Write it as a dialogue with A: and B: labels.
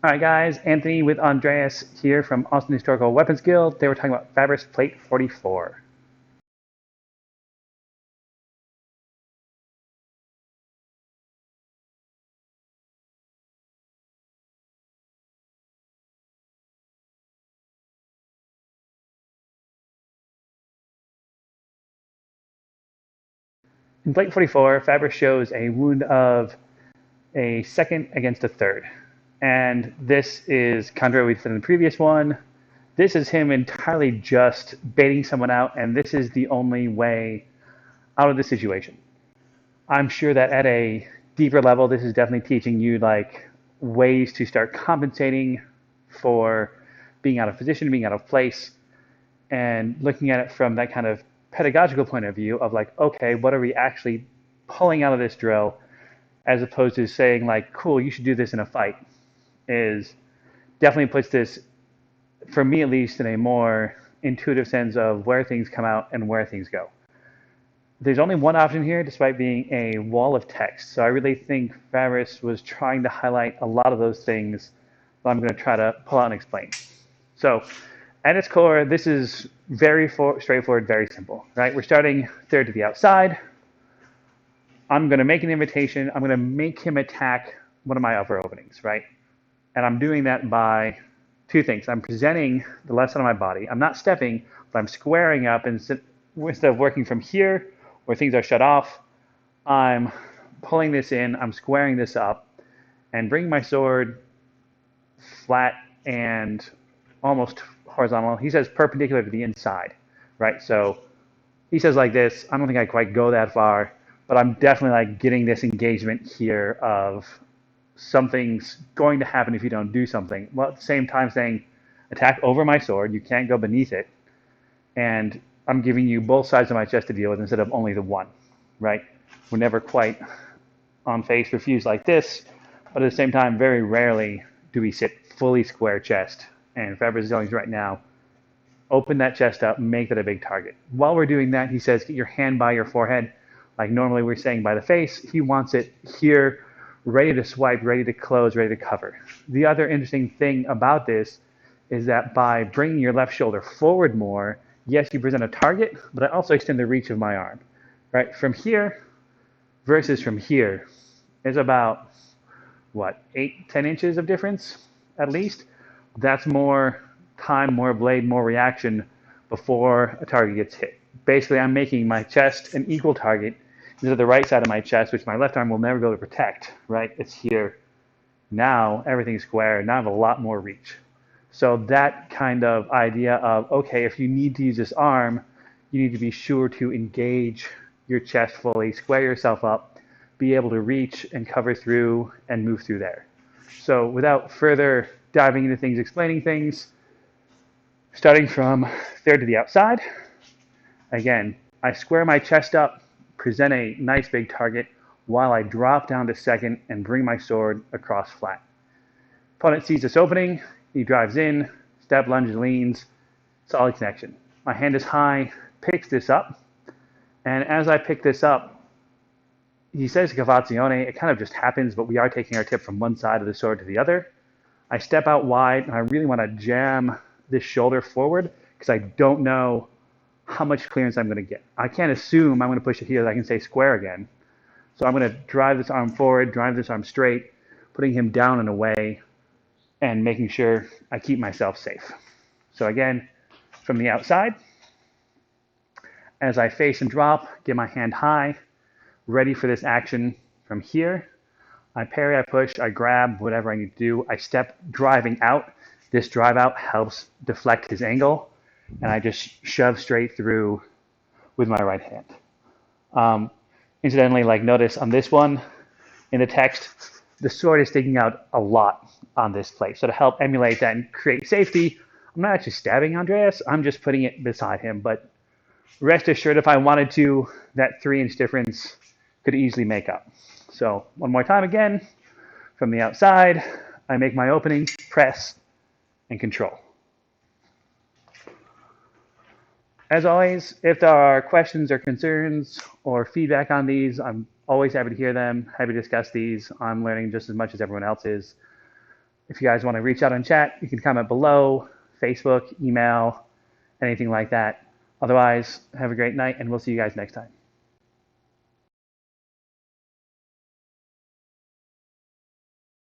A: All right, guys. Anthony with Andreas here from Austin Historical Weapons Guild. They were talking about Fabris Plate 44. In Plate 44, Fabris shows a wound of a second against a third. And this is contrary to what we said in the previous one. This is him entirely just baiting someone out, and this is the only way out of the situation. I'm sure that at a deeper level, this is definitely teaching you like ways to start compensating for being out of position, being out of place, and looking at it from that kind of pedagogical point of view of like, okay, what are we actually pulling out of this drill, as opposed to saying like, cool, you should do this in a fight, is definitely puts this, for me at least, in a more intuitive sense of where things come out and where things go. There's only one option here, despite being a wall of text. So I really think Fabris was trying to highlight a lot of those things that I'm going to try to pull out and explain. So at its core, this is very straightforward, very simple, right? We're starting third to the outside. I'm going to make an invitation. I'm going to make him attack one of my upper openings, right? And I'm doing that by two things. I'm presenting the left side of my body. I'm not stepping, but I'm squaring up. And instead of working from here, where things are shut off, I'm pulling this in. I'm squaring this up and bringing my sword flat and almost horizontal. He says perpendicular to the inside, right? So he says like this. I don't think I quite go that far, but I'm definitely like getting this engagement here of something's going to happen if you don't do something. While at the same time saying, attack over my sword. You can't go beneath it. And I'm giving you both sides of my chest to deal with instead of only the one, right? We're never quite on face refused like this, but at the same time, very rarely do we sit fully square chest. And Fabris is telling us right now, open that chest up, make that a big target. While we're doing that, he says, get your hand by your forehead. Like normally we're saying by the face, he wants it here, ready to swipe, ready to close, ready to cover. The other interesting thing about this is that by bringing your left shoulder forward more, yes, you present a target, but I also extend the reach of my arm, right? From here versus from here is about, what, 8-10 inches of difference at least. That's more time, more blade, more reaction before a target gets hit. Basically, I'm making my chest an equal target to the right side of my chest, which my left arm will never be able to protect, right? It's here. Now everything's square. Now I have a lot more reach. So that kind of idea of, okay, if you need to use this arm, you need to be sure to engage your chest fully, square yourself up, be able to reach and cover through and move through there. So without further diving into things, explaining things, starting from third to the outside, again, I square my chest up, present a nice big target, while I drop down to second and bring my sword across flat. Opponent sees this opening, he drives in, step, lunges, leans, solid connection. My hand is high, picks this up, and as I pick this up, he says cavazione. It kind of just happens, but we are taking our tip from one side of the sword to the other. I step out wide, and I really want to jam this shoulder forward because I don't know how much clearance I'm going to get. I can't assume I'm going to push it here that I can say square again. So I'm going to drive this arm forward, drive this arm straight, putting him down and away, and making sure I keep myself safe. So again, from the outside, as I face and drop, get my hand high, ready for this action from here. I parry, I push, I grab, whatever I need to do. I step driving out. This drive out helps deflect his angle, and I just shove straight through with my right hand. Incidentally, like notice on this one, in the text, the sword is sticking out a lot on this plate. So to help emulate that and create safety, I'm not actually stabbing Andreas, I'm just putting it beside him. But rest assured, if I wanted to, that 3-inch difference could easily make up. So one more time again, from the outside, I make my opening, press, and control. As always, if there are questions or concerns or feedback on these, I'm always happy to hear them, happy to discuss these. I'm learning just as much as everyone else is. If you guys want to reach out and chat, you can comment below, Facebook, email, anything like that. Otherwise, have a great night, and we'll see you guys next time.